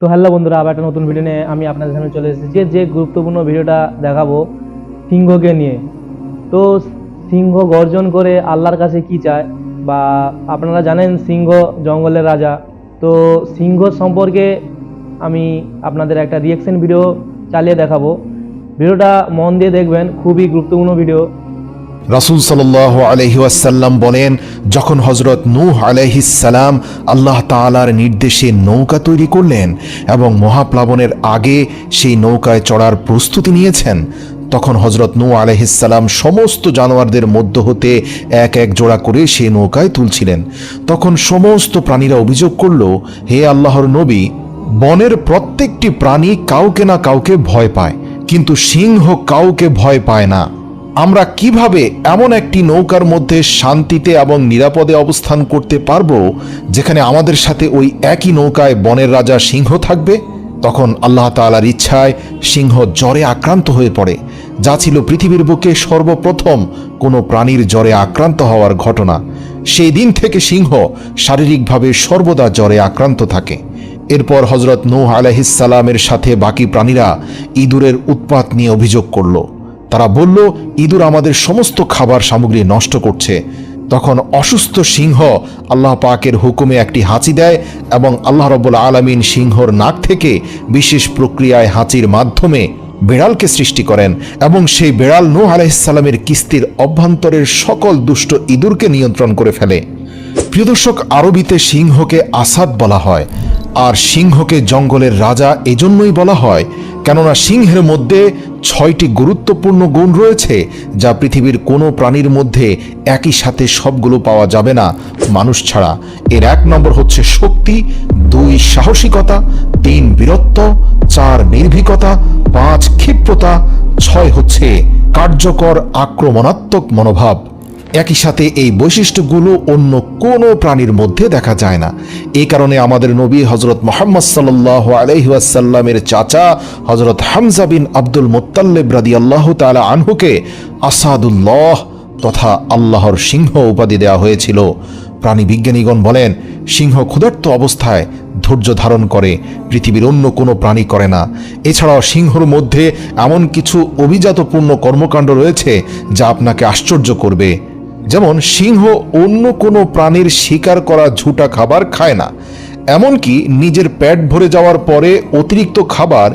তো হ্যালো বন্ধুরা, আবার একটা নতুন ভিডিও নিয়ে আমি আপনাদের সামনে চলে এসেছি। যে গুরুত্বপূর্ণ ভিডিওটা দেখাবো সিংহকে নিয়ে। তো সিংহ গর্জন করে আল্লাহর কাছে কি চায়, বা আপনারা জানেন সিংহ জঙ্গলের রাজা। তো সিংহ সম্পর্কে আমি আপনাদের একটা রিয়েকশন ভিডিও চালিয়ে দেখাবো। ভিডিওটা মন দিয়ে দেখবেন, খুবই গুরুত্বপূর্ণ ভিডিও। রাসূল সাল্লাল্লাহু আলাইহি ওয়াসাল্লাম বলেন, যখন হযরত নূহ আলাইহিস সালাম আল্লাহ তাআলার নির্দেশে নৌকা তৈরি করলেন এবং মহাপ্লাবনের আগে সেই নৌকায় চড়ার প্রস্তুতি নিয়েছেন, তখন হযরত নূহ আলাইহিস সালাম সমস্ত জানোয়ারদের মধ্য হতে এক এক জোড়া করে সেই নৌকায় তুলছিলেন। তখন সমস্ত প্রাণীরা অভিযোগ করল, হে আল্লাহর নবী, বনের প্রত্যেকটি প্রাণী কাউকে না কাউকে ভয় পায়, কিন্তু সিংহ কাউকে ভয় পায় না। আমরা কিভাবে এমন একটি নৌকার মধ্যে শান্তিতে এবং নিরাপদে অবস্থান করতে পারবো যেখানে আমাদের সাথে ওই একই নৌকায় বনের রাজা সিংহ থাকবে? তখন আল্লাহ তাআলার ইচ্ছায় সিংহ জ্বরে আক্রান্ত হয়ে পড়ে, যা ছিল পৃথিবীর বুকে সর্বপ্রথম কোনো প্রাণীর জ্বরে আক্রান্ত হওয়ার ঘটনা। সেই দিন থেকে সিংহ শারীরিকভাবে সর্বদা জ্বরে আক্রান্ত থাকে। এরপর হযরত নূহ আলাইহিস সালামের সাথে বাকি প্রাণীরা ইঁদুরের উৎপাত নিয়ে অভিযোগ করল। তারা বলল, ইঁদুর আমাদের সমস্ত খাবার সামগ্রী নষ্ট করছে। তখন অসুস্থ সিংহ আল্লাহ পাকের হুকুমে একটি হাঁচি দেয় এবং আল্লাহ রাব্বুল আলামিন সিংহর নাক থেকে বিশেষ প্রক্রিয়ায় হাঁচির মাধ্যমে বেড়ালকে সৃষ্টি করেন এবং সেই বেড়াল নূহ আলাইহিস সালামের কিস্তির অভ্যন্তরের সকল দুষ্ট ইঁদুরকে নিয়ন্ত্রণ করে ফেলে। প্রিয় দর্শক, আরবিতে সিংহকে আসাদ বলা হয়, আর সিংহকে জঙ্গলের রাজা এজন্যই বলা হয় কেননা সিংহের মধ্যে 6টি গুরুত্বপূর্ণ গুণ রয়েছে যা পৃথিবীর কোনো প্রাণীর মধ্যে একই সাথে সবগুলো পাওয়া যাবে না মানুষ ছাড়া। এর 1 নম্বর হচ্ছে শক্তি, 2 সাহসিকতা, 3 বীরত্ব, 4 নির্ভীকতা, 5 ক্ষিপ্রতা, 6 হচ্ছে কার্যকর আক্রমণাত্মক মনোভাব। একই সাথে এই বৈশিষ্ট্যগুলো অন্য কোনো প্রাণীর মধ্যে দেখা যায় না। এই কারণে আমাদের নবী হযরত মুহাম্মদ সাল্লাল্লাহু আলাইহি ওয়াসাল্লামের চাচা হযরত হামজা বিন আব্দুল মুত্তালিব রাদিয়াল্লাহু তাআলা আনহুকে আসাদুল্লাহ তথা আল্লাহর সিংহ উপাধি দেওয়া হয়েছিল। প্রাণী বিজ্ঞানীগণ বলেন, সিংহ ক্ষুধার্ত অবস্থায় ধৈর্য ধারণ করে, পৃথিবীর অন্য কোনো প্রাণী করে না। এছাড়াও সিংহর মধ্যে এমন কিছু অভিজাতপূর্ণ কর্মকাণ্ড রয়েছে যা আপনাকে আশ্চর্য করবে। যেমন সিংহ অন্য কোনো প্রাণীর শিকার করা ঝুটা খাবার খায় না, এমনকি নিজের পেট ভরে যাওয়ার পরে অতিরিক্ত খাবার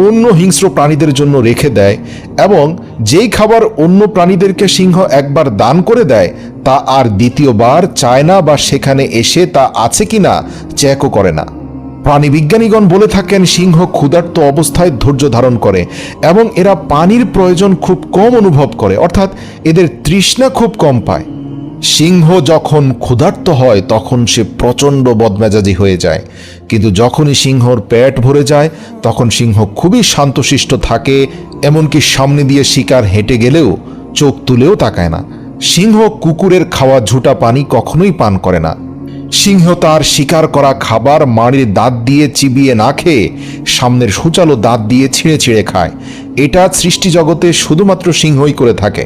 অন্য হিংস্র প্রাণীদের জন্য রেখে দেয়, এবং যেই খাবার অন্য প্রাণীদেরকে সিংহ একবার দান করে দেয় তা আর দ্বিতীয়বার চায় না বা সেখানে এসে তা আছে কিনা চেকও করে না। প্রাণী বিজ্ঞানীগণ বলে থাকেন, সিংহ ক্ষুধার্ত অবস্থায় ধৈর্য ধারণ করে এবং এরা পানির প্রয়োজন খুব কম অনুভব করে, অর্থাৎ এদের তৃষ্ণা খুব কম পায়। সিংহ যখন ক্ষুধার্ত হয় তখন সে প্রচণ্ড বদমেজাজি হয়ে যায়, কিন্তু যখনই সিংহর পেট ভরে যায় তখন সিংহ খুবই শান্তশিষ্ট থাকে, এমনকি সামনে দিয়ে শিকার হেঁটে গেলেও চোখ তুলেও তাকায় না। সিংহ কুকুরের খাওয়া ঝুটা পানি কখনোই পান করে না। সিংহ তার শিকার করা খাবার মাড়ির দাঁত দিয়ে চিবিয়ে না খেয়ে সামনের সূচালো দাঁত দিয়ে ছিঁড়ে ছিঁড়ে খায়। এটা সৃষ্টি জগতে শুধুমাত্র সিংহই করে থাকে।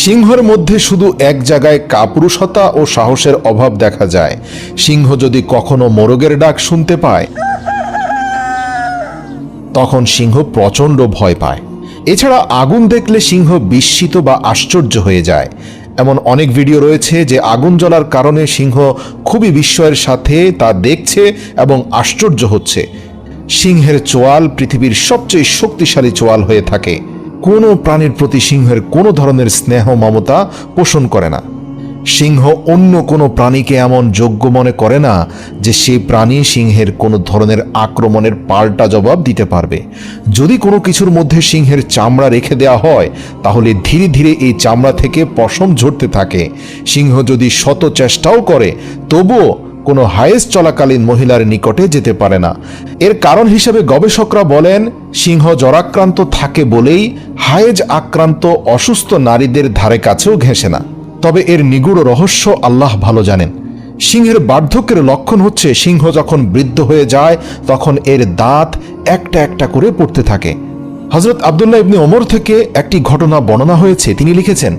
সিংহের মধ্যে শুধু এক জায়গায় কাপুরুষতা ও সাহসের অভাব দেখা যায়। সিংহ যদি কখনো মোরগের ডাক শুনতে পায় তখন সিংহ প্রচণ্ড ভয় পায়। এছাড়া আগুন দেখলে সিংহ বিস্মিত বা আশ্চর্য হয়ে যায়। এমন অনেক ভিডিও রয়েছে যে আগুন জ্বলার কারণে সিংহ খুবই বিস্ময়ের সাথে তা দেখছে এবং আশ্চর্য হচ্ছে। সিংহের চোয়াল পৃথিবীর সবচেয়ে শক্তিশালী চোয়াল হয়ে থাকে। কোনো প্রাণীর প্রতি সিংহের কোনো ধরনের স্নেহ মমতা পোষণ করে না। সিংহ অন্য কোনো প্রাণীকে এমন যোগ্য মনে করে না যে সেই প্রাণী সিংহের কোনো ধরনের আক্রমণের পাল্টা জবাব দিতে পারবে। যদি কোনো কিছুর মধ্যে সিংহের চামড়া রেখে দেওয়া হয় তাহলে ধীরে ধীরে এই চামড়া থেকে পশম ঝরতে থাকে। সিংহ যদি শত চেষ্টাও করে তবুও কোনো হায়েজ চলাকালীন মহিলার নিকটে যেতে পারে না। এর কারণ হিসেবে গবেষকরা বলেন, সিংহ জ্বরাক্রান্ত থাকে বলেই হায়েজ আক্রান্ত অসুস্থ নারীদের ধারে কাছেও ঘেঁষে না। তবে এর নিগূঢ় রহস্য আল্লাহ ভালো জানেন। সিংহের বার্ধক্যের লক্ষণ হচ্ছে সিংহ যখন বৃদ্ধ হয়ে যায় তখন এর দাঁত একটা একটা করে পড়তে থাকে। হযরত আব্দুল্লাহ ইবনে ওমর থেকে একটি ঘটনা বর্ণনা হয়েছে। তিনি লিখেছেন,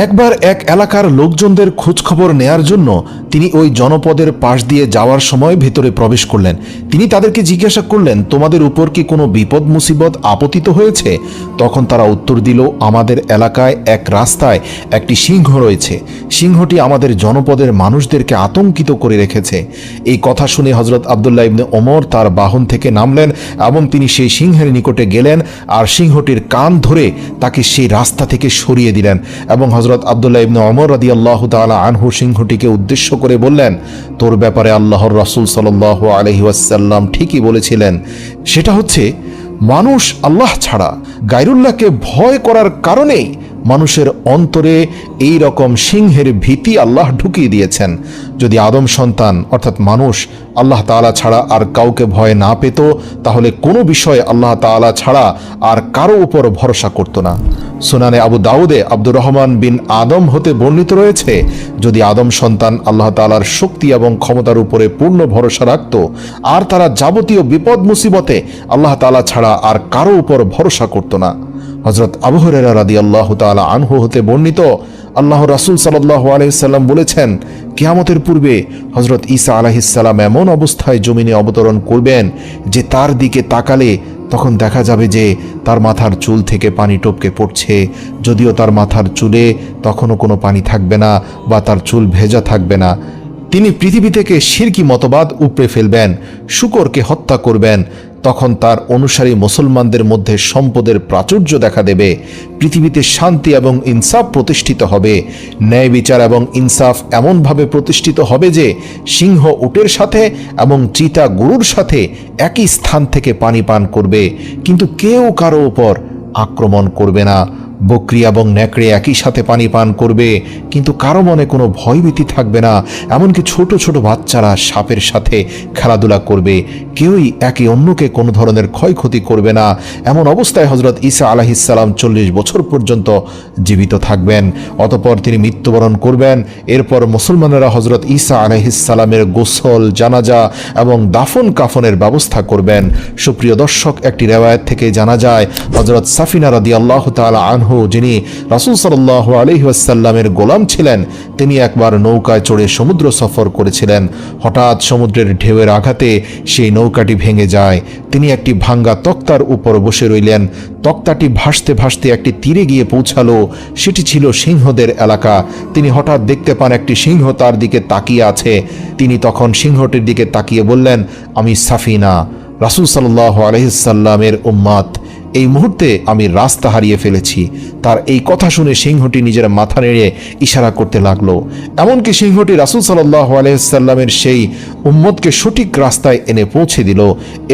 একবার এক এলাকার লোকজনদের খোঁজখবর নেয়ার জন্য তিনি ওই জনপদের পাশ দিয়ে যাওয়ার সময় ভেতরে প্রবেশ করলেন। তিনি তাদেরকে জিজ্ঞাসা করলেন, তোমাদের উপর কি কোনো বিপদ মুসিবত আপতিত হয়েছে? তখন তারা উত্তর দিল, আমাদের এলাকায় এক রাস্তায় একটি সিংহ রয়েছে। সিংহটি আমাদের জনপদের মানুষদেরকে আতঙ্কিত করে রেখেছে। এই কথা শুনে হযরত আব্দুল্লাহ ইবনে ওমর তার বাহন থেকে নামলেন এবং তিনি সেই সিংহের নিকটে গেলেন আর সিংহটির কান ধরে তাকে সেই রাস্তা থেকে সরিয়ে দিলেন এবং হযরত আব্দুল্লাহ ইবনে ওমর রাদিয়াল্লাহু তাআলা আনহু সিংহটিকে উদ্দেশ্য করে বললেন, তোর ব্যাপারে আল্লাহর রাসূল সাল্লাল্লাহু আলাইহি ওয়াসাল্লাম ঠিকই বলেছিলেন। সেটা হচ্ছে, মানুষ আল্লাহ ছাড়া গায়রুল্লাহকে ভয় করার কারণেই মানুষের অন্তরে এই রকম সিংহের ভীতি আল্লাহ ঢুকিয়ে দিয়েছেন। যদি আদম সন্তান অর্থাৎ মানুষ আল্লাহ তাআলা ছাড়া আর কাউকে ভয় না পেত, তাহলে কোনো বিষয়ে আল্লাহ তাআলা ছাড়া আর কারো উপর ভরসা করত না। সুনানে আবু দাউদে আব্দুর রহমান বিন আদম হতে বর্ণিত রয়েছে, যদি আদম সন্তান আল্লাহ তাআলার শক্তি এবং ক্ষমতার উপরে পূর্ণ ভরসা রাখত আর তারা যাবতীয় বিপদ মুসিবতে আল্লাহ তাআলা ছাড়া আর কারো উপর ভরসা করত না। হযরত আবু হুরায়রা রাদিয়াল্লাহু তাআলা আনহু হতে বর্ণিত, আল্লাহর রাসূল সাল্লাল্লাহু আলাইহি সাল্লাম বলেছেন, কিয়ামতের পূর্বে হযরত ঈসা আলাইহিস সালাম এমন অবস্থায় জমিনে অবতরণ করবেন যে তার দিকে তাকালে তখন দেখা যাবে যে তার মাথার চুল থেকে পানি টপকে পড়ছে, যদিও তার মাথার চুলে তখনও কোনো পানি থাকবে না বা তার চুল ভেজা থাকবে না। তিনি পৃথিবী থেকে শিরকি মতবাদ উপড়ে ফেলবেন, শূকরকে হত্যা করবেন। তখন তার অনুসারী মুসলমানদের মধ্যে সম্পদের প্রাচুর্য দেখা দেবে, পৃথিবীতে শান্তি এবং ইনসাফ প্রতিষ্ঠিত হবে, ন্যায় বিচার এবং ইনসাফ এমনভাবে প্রতিষ্ঠিত হবে যে সিংহ উটের সাথে এবং চিতা গরুর সাথে একই স্থান থেকে পানি পান করবে, কিন্তু কেউ কারো উপর আক্রমণ করবে না। বকরি এবং নেকড়ে একই সাথে পানি পান করবে, কিন্তু কারো মনে কোনো ভয়ভীতি থাকবে না। এমনকি ছোট ছোট বাচ্চারা সাপের সাথে খেলাধুলা করবে, কেউই একে অন্যকে কোনো ধরনের ক্ষয়ক্ষতি করবে না। এমন অবস্থায় হযরত ঈসা আলাইহিস সালাম 40 বছর পর্যন্ত জীবিত থাকবেন, অতঃপর তিনি মৃত্যুবরণ করবেন। এরপর মুসলমানেরা হযরত ঈসা আলাইহিস সালামের গোসল, জানাজা এবং দাফন কাফনের ব্যবস্থা করবেন। সুপ্রিয় দর্শক, একটি রিওয়ায়াত থেকে জানা যায় হযরত সাফিনা রাদিয়াল্লাহু তাআলা আনহু, যিনি রাসূল সাল্লাল্লাহু আলাইহি ওয়াসাল্লামের গোলাম ছিলেন, তিনি একবার নৌকায় চড়ে সমুদ্র সফর করেছিলেন। হঠাৎ সমুদ্রের ঢেউয়ের আঘাতে সেই নৌকাটি ভেঙে যায়। তিনি একটি ভাঙ্গা তক্তার উপর বসে রইলেন। তক্তাটি ভাসতে ভাসতে একটি তীরে গিয়ে পৌঁছালো। সেটি ছিল সিংহদের এলাকা। তিনি হঠাৎ দেখতে পান একটি সিংহ তার দিকে তাকিয়ে আছে। তিনি তখন সিংহটির দিকে তাকিয়ে বললেন, আমি সাফিনা, রাসূল সাল্লাল্লাহু আলাইহি ওয়াসাল্লামের উম্মত। এই মুহূর্তে আমি রাস্তা হারিয়ে ফেলেছি। তার এই কথা শুনে সিংহটি নিজের মাথা নেড়ে ইশারা করতে লাগলো। এমনকি সিংহটি রাসূল সাল্লাল্লাহু আলাইহি ওয়াসাল্লামের সেই উম্মতকে সঠিক রাস্তায় এনে পৌঁছে দিল।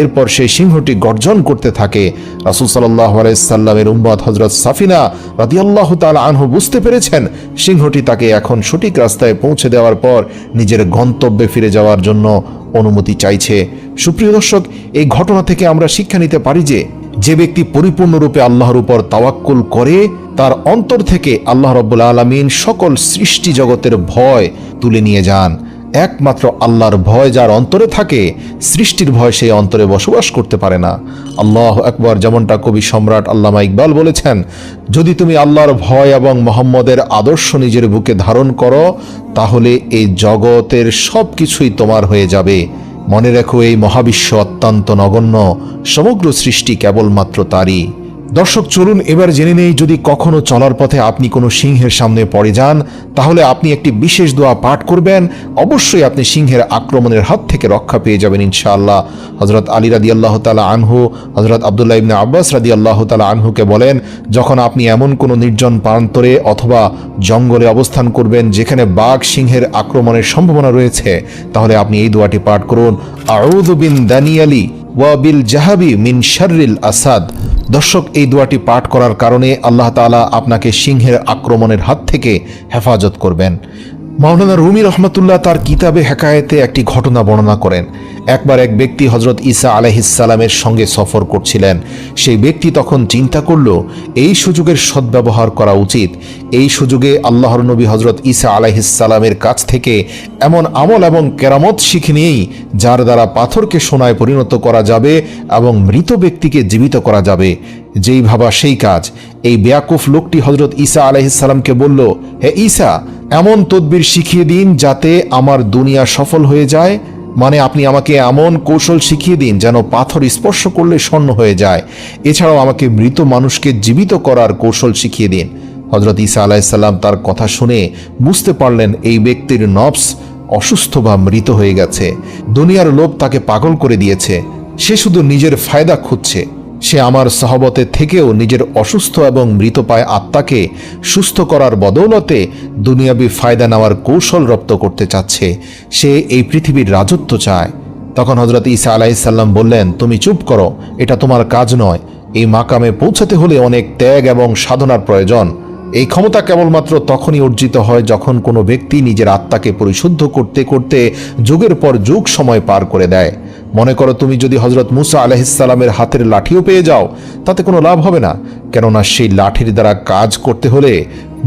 এরপর সেই সিংহটি গর্জন করতে থাকে। রাসূল সাল্লাল্লাহু আলাইহি ওয়াসাল্লামের উম্মত হযরত সাফিনা রাদিয়াল্লাহু তাআলা আনহু বুঝতে পেরেছেন সিংহটি তাকে এখন সঠিক রাস্তায় পৌঁছে দেওয়ার পর নিজের গন্তব্যে ফিরে যাওয়ার জন্য অনুমতি চাইছে। সুপ্রিয় দর্শক, এই ঘটনা থেকে আমরা শিক্ষা নিতে পারি যে ব্যক্তি পরিপূর্ণরূপে আল্লাহর উপর তাওয়াক্কুল করে, তার অন্তর থেকে আল্লাহ রাব্বুল আলামিন সকল সৃষ্টি জগতের ভয় তুলে নিয়ে যান। একমাত্র আল্লাহর ভয় যার অন্তরে থাকে, সৃষ্টির ভয় সেই অন্তরে বসবাস করতে পারে না। আল্লাহু আকবার। যেমনটা কবি সম্রাট আল্লামা ইকবাল বলেছেন, যদি তুমি আল্লাহর ভয় এবং মুহাম্মদের আদর্শ নিজের বুকে ধারণ করো, তাহলে এই জগতের সব কিছুই তোমার হয়ে যাবে। মনে রেখো, এই মহাবিশ্ব অত্যন্ত নগণ্য, সমগ্র সৃষ্টি কেবলমাত্র তারই। দর্শক, চলুন এবার জেনে নেই, যদি কখনো চলার পথে আপনি কোনো সিংহের সামনে পড়ে যান, তাহলে আপনি একটি বিশেষ দোয়া পাঠ করবেন। অবশ্যই আপনি সিংহের আক্রমণের হাত থেকে রক্ষা পেয়ে যাবেন ইনশাআল্লাহ। হযরত আলী রাদিয়াল্লাহু তাআলা আনহু হযরত আব্দুল্লাহ ইবনে আব্বাস রাদিয়াল্লাহু তাআলা আনহুকে বলেন, যখন আপনি এমন কোনো নির্জন প্রান্তরে অথবা জঙ্গলে অবস্থান করবেন যেখানে বাঘ সিংহের আক্রমণের সম্ভাবনা রয়েছে, তাহলে আপনি এই দোয়াটি পাঠ করুন, আউযু বিন দানিয়ালি ওয়া বিল জাহাবি মিন শাররিল আসাদ। দর্শক, এই দোয়াটি পাঠ করার কারণে আল্লাহ তাআলা আপনাকে সিংহের আক্রমণের হাত থেকে হেফাজত করবেন। মাওলানা রুমি রহমতুল্লাহ তার কিতাবে হেকায়েতে একটি ঘটনা বর্ণনা করেন। একবার এক ব্যক্তি হজরত ঈসা আলাইহিসসালামের সঙ্গে সফর করছিলেন। সেই ব্যক্তি তখন চিন্তা করল এই সুযোগের সদ্ব্যবহার করা উচিত। এই সুযোগে আল্লাহর নবী হজরত ঈসা আলাইহিসসালামের কাছ থেকে এমন আমল এবং কেরামত শিখে নিয়েই যার দ্বারা পাথরকে সোনায় পরিণত করা যাবে এবং মৃত ব্যক্তিকে জীবিত করা যাবে। যেই ভাবা সেই কাজ। এই বেয়াকুফ লোকটি হজরত ঈসা আলাইহিসসালামকে বলল, হে ঈসা, এমন তদবির শিখিয়ে দিন যাতে আমার দুনিয়া সফল হয়ে যায়। মানে আপনি আমাকে এমন কৌশল শিখিয়ে দিন যেন পাথর স্পর্শ করলে স্বর্ণ হয়ে যায়। এছাড়াও আমাকে মৃত মানুষকে জীবিত করার কৌশল শিখিয়ে দিন। হজরত ঈসা আলাইহিসসালাম তার কথা শুনে বুঝতে পারলেন এই ব্যক্তির নফস অসুস্থ বা মৃত হয়ে গেছে। দুনিয়ার লোভ তাকে পাগল করে দিয়েছে। সে শুধু নিজের ফায়দা খুঁজছে। সে আমার সহবতের থেকেও নিজের অসুস্থ এবং মৃতপায় আত্মাকে সুস্থ করার বদৌলতে দুনিয়াবি ফায়দা নেওয়ার কৌশল রপ্ত করতে চাচ্ছে। সে এই পৃথিবীর রাজত্ব চায়। তখন হজরত ঈসা আলাইহিসসালাম বললেন, তুমি চুপ করো, এটা তোমার কাজ নয়। এই মাকামে পৌঁছাতে হলে অনেক ত্যাগ এবং সাধনার প্রয়োজন। এই ক্ষমতা কেবলমাত্র তখনই অর্জিত হয় যখন কোনো ব্যক্তি নিজের আত্মাকে পরিশুদ্ধ করতে করতে যুগের পর যুগ সময় পার করে দেয়। মনে করো তুমি যদি হজরত মুসা আলাইহিসসালামের হাতের লাঠিও পেয়ে যাও, তাতে কোনো লাভ হবে না, কেননা সেই লাঠির দ্বারা কাজ করতে হলে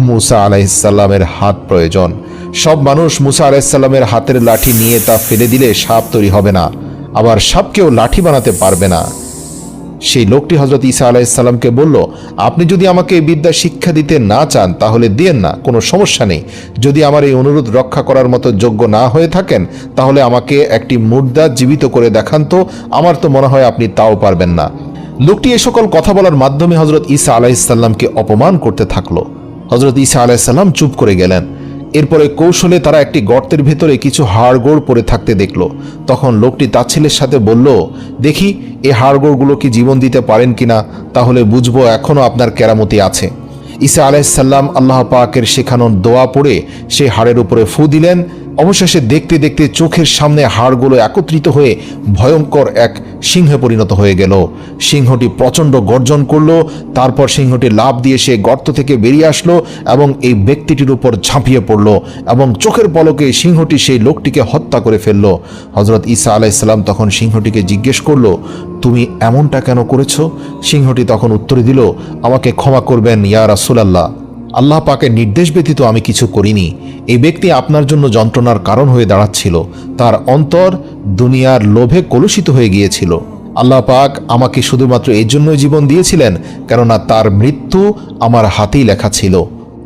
মুসা আলাইহিসসালামের হাত প্রয়োজন। সব মানুষ মুসা আলাইহিসসালামের হাতের লাঠি নিয়ে তা ফেলে দিলে সাপ তৈরি হবে না, আবার সাপকেও লাঠি বানাতে পারবে না। সেই লোকটি হজরত ঈসা আলাইহিসসালামকে বলল, আপনি যদি আমাকে এই বিদ্যা শিক্ষা দিতে না চান তাহলে দিয়েন না, কোনো সমস্যা নেই। যদি আমার এই অনুরোধ রক্ষা করার মতো যোগ্য না হয়ে থাকেন তাহলে আমাকে একটি মুর্দা জীবিত করে দেখান তো। আমার তো মনে হয় আপনি তাও পারবেন না। লোকটি এ সকল কথা বলার মাধ্যমে হজরত ঈসা আলাইহিসসালামকে অপমান করতে থাকলো। হজরত ঈসা আলাইহিসসালাম চুপ করে গেলেন। এরপরে কৌশলে তারা একটি গর্তের ভেতরে কিছু হাড়গোড় পড়ে থাকতে দেখল। তখন লোকটি তাচ্ছিলের সাথে বলল, দেখি এই হাড়গোড়গুলো কি জীবন দিতে পারেন কিনা, তাহলে বুঝবো এখনো আপনার কেরামতি আছে। ঈসা আলাইহিসসালাম আল্লাহ পাকের শেখানোর দোয়া পড়ে সেই হাড়ের উপরে ফু দিলেন। অবশেষে দেখতে দেখতে চোখের সামনে হাড়গুলো একত্রিত হয়ে ভয়ঙ্কর এক সিংহে পরিণত হয়ে গেল। সিংহটি প্রচণ্ড গর্জন করল। তারপর সিংহটি লাফ দিয়ে সে গর্ত থেকে বেরিয়ে আসলো এবং এই ব্যক্তিটির উপর ঝাঁপিয়ে পড়ল এবং চোখের পলকে সিংহটি সেই লোকটিকে হত্যা করে ফেলল। হজরত ঈসা আলাইহিসসালাম তখন সিংহটিকে জিজ্ঞেস করল, তুমি এমনটা কেন করেছো? সিংহটি তখন উত্তর দিল, আমাকে ক্ষমা করবেন ইয়া রাসূলুল্লাহ, আল্লাহ পাকের নির্দেশ ব্যতীত আমি কিছু করিনি। এই ব্যক্তি আপনার জন্য যন্ত্রণার কারণ হয়ে দাঁড়াচ্ছিল। তার অন্তর দুনিয়ার লোভে কলুষিত হয়ে গিয়েছিল। আল্লাহ পাক আমাকে শুধুমাত্র এই জন্যই জীবন দিয়েছিলেন কেননা তার মৃত্যু আমার হাতেই লেখা ছিল।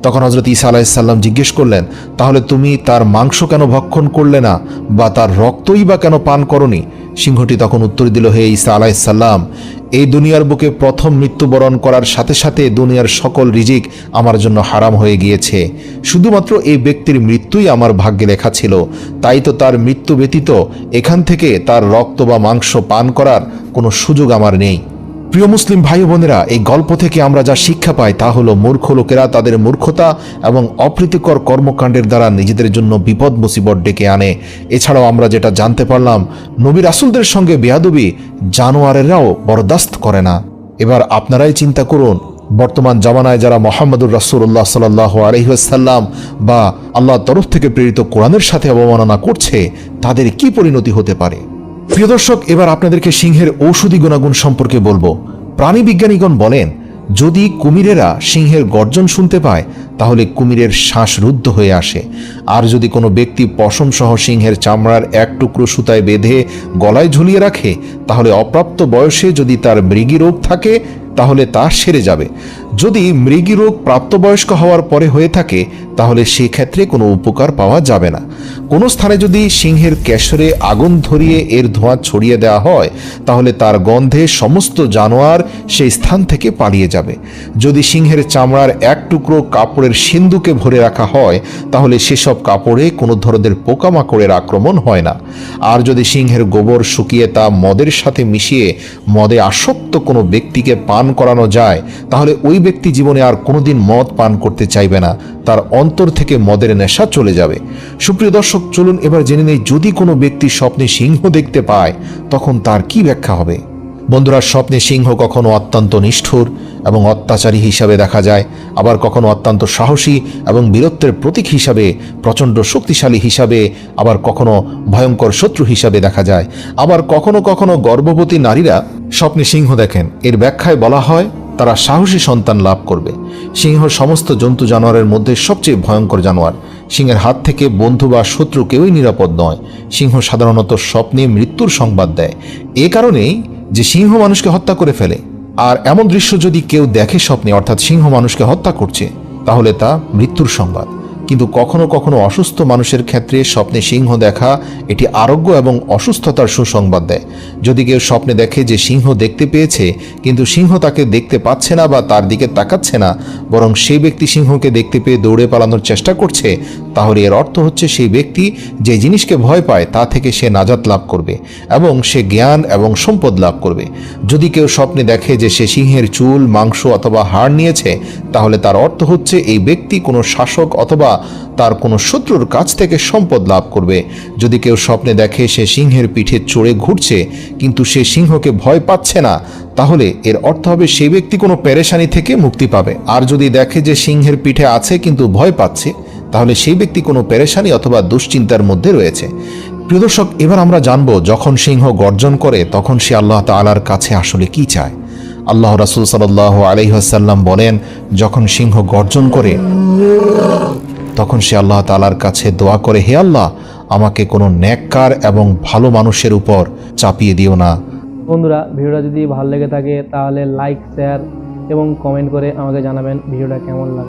তখন হজরত ঈসা আলাইহিসসালাম জিজ্ঞেস করলেন, তাহলে তুমি তার মাংস কেন ভক্ষণ করলে না বা তার রক্তই বা কেন পান করনি? সিংহটি তখন উত্তর দিল, হে ঈসা আলাইহিসসালাম, এই দুনিয়ার বুকে প্রথম মৃত্যুবরণ করার সাথে সাথে দুনিয়ার সকল রিজিক আমার জন্য হারাম হয়ে গিয়েছে। শুধুমাত্র এই ব্যক্তির মৃত্যুই আমার ভাগ্যে লেখা ছিল। তাই তো তার মৃত্যু ব্যতীত এখান থেকে তার রক্ত বা মাংস পান করার কোনো সুযোগ আমার নেই। প্রিয় মুসলিম ভাই বোনেরা, এই গল্প থেকে আমরা যা শিক্ষা পাই তা হলো মূর্খ লোকেরা তাদের মূর্খতা এবং অপ্রীতিকর কর্মকাণ্ডের দ্বারা নিজেদের জন্য বিপদ মুসিবত ডেকে আনে। এছাড়াও আমরা যেটা জানতে পারলাম, নবী রাসূলদের সঙ্গে বেয়াদবি জানোয়ারেরাও বরদাস্ত করে না। এবার আপনারাই চিন্তা করুন, বর্তমান জামানায় যারা মুহাম্মদুর রাসূলুল্লাহ সাল্লাল্লাহু আলাইহি ওয়াসাল্লাম বা আল্লাহর তরফ থেকে প্রেরিত কোরআনের সাথে অবমাননা করছে, তাদের কি পরিণতি হতে পারে? প্রিয় দর্শক, এবার আপনাদেরকে সিংহের ঔষধি গুণাগুণ সম্পর্কে বলবো। প্রাণী বিজ্ঞানীগণ বলেন, যদি কুমিরেরা সিংহের গর্জন শুনতে পায় তাহলে কুমিরের শ্বাসরুদ্ধ হয়ে আসে। আর যদি কোনো ব্যক্তি পশম সহ সিংহের চামড়ার এক টুকরো সুতায় বেঁধে গলায় ঝুলিয়ে রাখে তাহলে অপ্রাপ্ত বয়সে যদি তার মৃগী রোগ থাকে তাহলে তা সেরে যাবে। যদি মৃগী রোগ প্রাপ্তবয়স্ক হওয়ার পরে হয়ে থাকে তাহলে সেক্ষেত্রে কোনো উপকার পাওয়া যাবে না। কোনো স্থানে যদি সিংহের কেশরে আগুন ধরিয়ে এর ধোঁয়া ছড়িয়ে দেওয়া হয় তাহলে তার গন্ধে সমস্ত জানোয়ার সেই স্থান থেকে পালিয়ে যাবে। যদি সিংহের চামড়ার এক টুকরো কাপড়ের সিন্দুকে ভরে রাখা হয় তাহলে সেসব কাপড়ে কোনো ধরনের পোকামাকড়ের আক্রমণ হয় না। আর যদি সিংহের গোবর শুকিয়ে তা মদের সাথে মিশিয়ে মদে আসক্ত কোনো ব্যক্তিকে পান করানো যায় তাহলে ওই ব্যক্তি জীবনে আর কোনোদিন মদ পান করতে চাইবে না, তার অন্তর থেকে মদের নেশা চলে যাবে। সুপ্রিয় দর্শক, চলুন এবার জেনে নেই, যদি কোনো ব্যক্তি স্বপ্নে সিংহ দেখতে পায় তখন তার কি ব্যাখ্যা হবে। বন্ধুরা, স্বপ্নে সিংহ কখনো অত্যন্ত নিষ্ঠুর এবং অত্যাচারী হিসাবে দেখা যায়, আবার কখনো অত্যন্ত সাহসী এবং বীরত্বের প্রতীক হিসাবে, প্রচণ্ড শক্তিশালী হিসাবে, আবার কখনো ভয়ঙ্কর শত্রু হিসাবে দেখা যায়। আবার কখনো কখনো গর্ভবতী নারীরা স্বপ্নে সিংহ দেখেন। এর ব্যাখ্যায় বলা হয় তারা সাহসী সন্তান লাভ করবে। সিংহ সমস্ত জন্তু জানোয়ারের মধ্যে সবচেয়ে ভয়ঙ্কর জানোয়ার। সিংহের হাত থেকে বন্ধু বা শত্রু কেউই নিরাপদ নয়। সিংহ সাধারণত স্বপ্নে মৃত্যুর সংবাদ দেয়, এ কারণেই যে সিংহ মানুষকে হত্যা করে ফেলে। আর এমন দৃশ্য যদি কেউ দেখে স্বপ্নে, অর্থাৎ সিংহ মানুষকে হত্যা করছে, তাহলে তা মৃত্যুর সংবাদ। কিন্তু কখনো কখনো অসুস্থ মানুষের ক্ষেত্রে স্বপ্নে সিংহ দেখা এটি আরোগ্য এবং অসুস্থতার সুসংবাদ দেয়। যদি কেউ স্বপ্নে দেখে যে সিংহ দেখতে পেয়েছে কিন্তু সিংহ তাকে দেখতে পাচ্ছে না বা তার দিকে তাকাচ্ছে না, বরং সেই ব্যক্তি সিংহকে দেখতে পেয়ে দৌড়ে পালানোর চেষ্টা করছে, তাহলে এর অর্থ হচ্ছে সেই ব্যক্তি যে জিনিসকে ভয় পায় তা থেকে সে নাজাত লাভ করবে এবং সে জ্ঞান এবং সম্পদ লাভ করবে। যদি কেউ স্বপ্নে দেখে যে সে সিংহের চুল, মাংস অথবা হাড় নিয়েছে, তাহলে তার অর্থ হচ্ছে এই ব্যক্তি কোনো শাসক অথবা তার কোনো শত্রুর কাছ থেকে সম্পদ লাভ করবে। যদি কেউ স্বপ্নে দেখে সে সিংহের পিঠে চড়ে ঘুরছে কিন্তু সে সিংহকে ভয় পাচ্ছে না, তাহলে এর অর্থ হবে সেই ব্যক্তি কোনো পেরেশানি থেকে মুক্তি পাবে। আর যদি দেখে যে সিংহের পিঠে আছে কিন্তু ভয় পাচ্ছে, তাহলে সেই ব্যক্তি কোনো পেরেশানি অথবা দুশ্চিন্তার মধ্যে রয়েছে। প্রিয় দর্শক, এবার আমরা জানবো যখন সিংহ গর্জন করে তখন সে আল্লাহ তাআলার কাছে আসলে কি চায়। আল্লাহ রাসূল সাল্লাল্লাহু আলাইহি ওয়াসাল্লাম বলেন, যখন সিংহ গর্জন করে তখন সে আল্লাহ তাআলার কাছে দোয়া করে, হে আল্লাহ, আমাকে কোনো নেককার এবং ভালো মানুষের উপর চাপিয়ে দিও না। বন্ধুরা, ভিডিওটা যদি ভালো লেগে থাকে তাহলে লাইক, শেয়ার এবং কমেন্ট করে আমাকে জানাবেন ভিডিওটা কেমন লাগে।